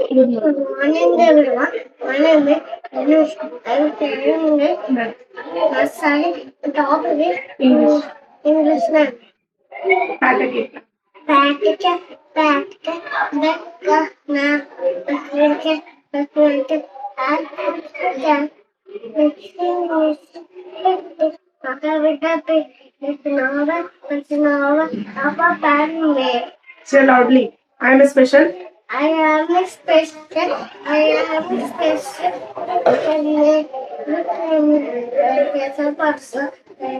Good morning, everyone. My name is Anush. I am studying in nursery. The topic is English name. Packet, packet, becca, na, becca, becca, and can. Mixing is Say loudly. I am special. I am special. I am special. Special person.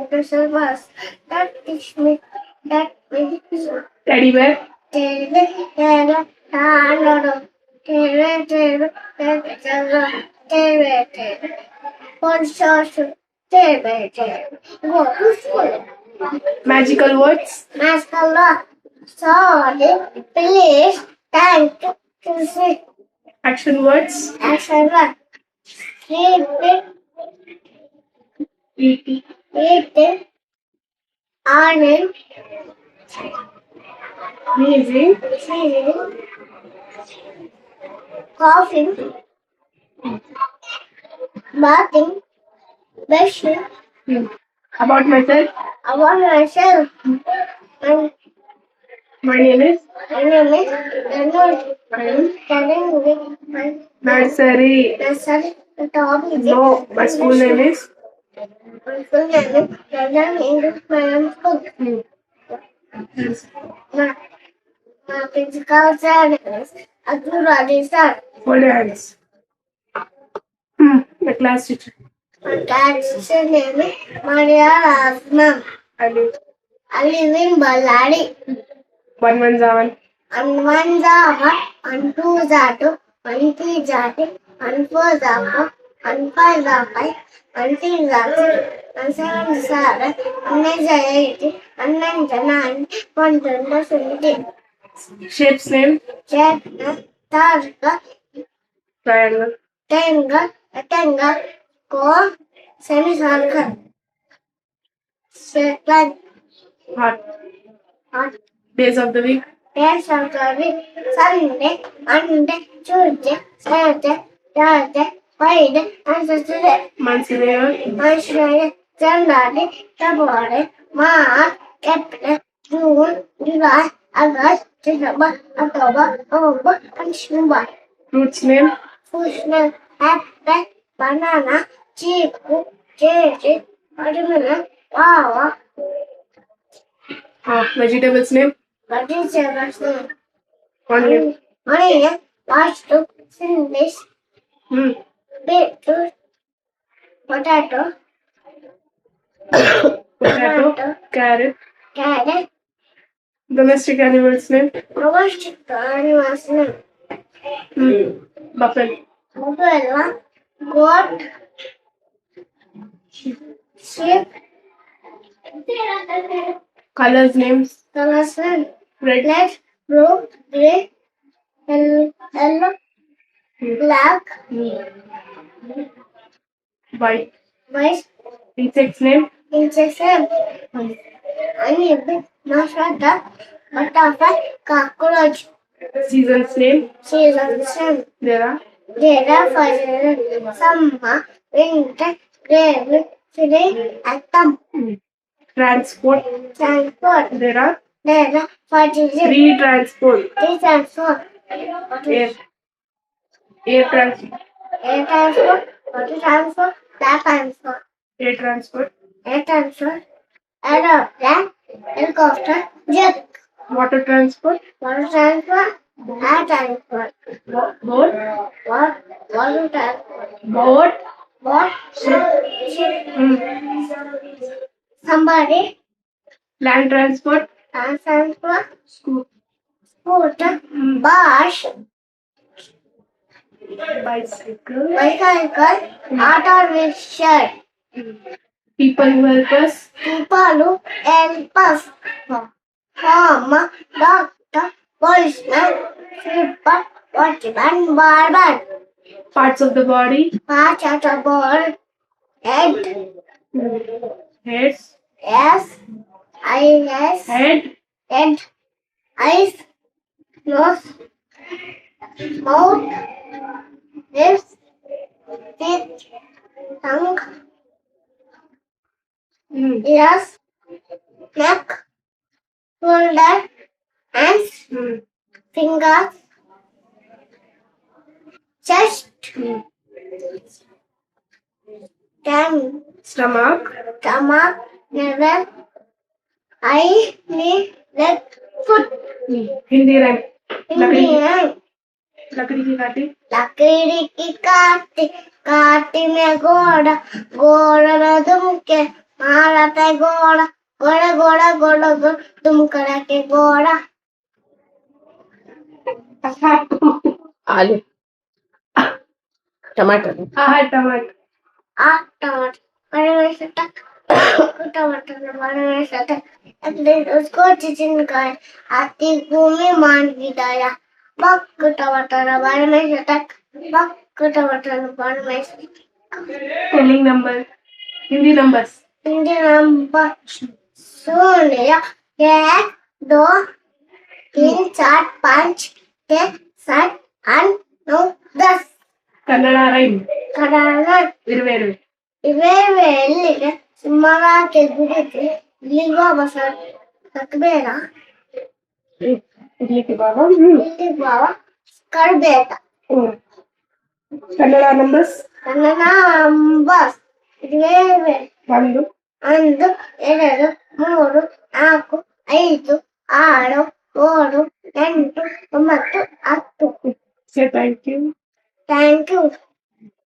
Special person. That is me. That is Teddy bear. Teddy bear. Teddy bear. One shot. Teddy bear. Go to school. Magical words. Magical words. Sorry, please, thank you, see. Action words. Action words. Sleep, eat, earning, sneezing, coughing, bathing, brushing. About myself. About myself. And my name is Anuj. I am studying with nursery. Nursery. The topic is no. My school name is. My school name is London English Medium School. Yes. My principal sir is Abdul Rajesh sir. Hold your hands. The class teacher. My class teacher name is Maria Asma. I live in Ballari. 1 1 and 1 Java, and 2 Zato, and 3 Jati, and 4 Zapa, and 5 Zapai, and 6 Zati, and 7 Sara, and 9 Zayati, and 9 Janan, 1 20. Shape's name? Shape, Tarka, triangle, triangle, rectangle, core, semicircle, circle, heart, days of the week. Days of the week. Sunday, Monday, Tuesday, Saturday, Thursday, Friday, and Saturday. Months in a year. Months in a year. January, February, March, April, June, July, August, September, October, November, and December. Fruits name? Fruits name. Apple, banana, chiku, cherry, watermelon, guava. Vegetables name? Vegetables name. Onion, mushroom, spinach, beetroot, potato, carrot. Domestic animals name? Domestic animals name. Buffalo. Buffalo, goat, sheep. Colors names? Colors name. Red, blue, grey, yellow, black, white. Insects name? Insects name. Honey, mosquito, butterfly, cockroach. Seasons name? Seasons name. There are for summer, winter, rain, spring, autumn. Transport. There are for three transport. Air. Air transport. Water transport. Land transport. Air transport. Aeroplane. Helicopter. Jet. Water transport. Air transport. Boat. Water transport. Boat. Ship. Somebody. Land transport. Scooter. Bus. Bicycle. Auto rickshaw. People who help us. Farmer, doctor, policeman, sweeper, watchman, barber. Parts of the body. Head. Heads. Yes. Eyes. Head. Eyes. Nose. mouth, lips, teeth, tongue, ears, neck, shoulder, hands, fingers, chest, stomach, navel, eye, knee, leg, foot. Hindi RAM Indian. लकड़ी की काटी लकड़ी की काटी काटी में घोड़ा घोड़ा में दुमके मारा पे घोड़ा घोड़ा घोड़ा घोड़ा घोड़ा तुम करा के घोड़ा आलू टमाटर हाँ टमाटर आ टमाटर बड़े में से टक टमाटर बड़े में से टक एक दिन उसको चिचिन कर आती घूमी मान की दाया बक टमाटर बड़े में से टक बक टमाटर बड़े में से spelling number Hindi numbers Hindi number शून्य एक दो तीन चार पाँच छः सात आठ नौ 10 ಕನ್ನಡ ರೈಮ್ ಕನ್ನಡ ಇರುವೆ ಇವೇ ಎಲ್ಲಿಗೆ ಸುಮ್ಮನೆ ಗುಡಿಗೆ ಇಲ್ಲಿಗೆ ಬಸ ಸತ್ಬೇಡ ಇರ್ಲಿಕ್ಕೆ ಬಾಬಾ ಇಲ್ಲಿ ಬಾವ ಕಡ್ಬೇಡ ಕನ್ನಡ ನಂಬರ್ಸ್ ಕನ್ನಡ ಬಸ್ ಇವೇ ಒಂದು 1 2 3 4 5 6 7 8 9 10 say thank you thank you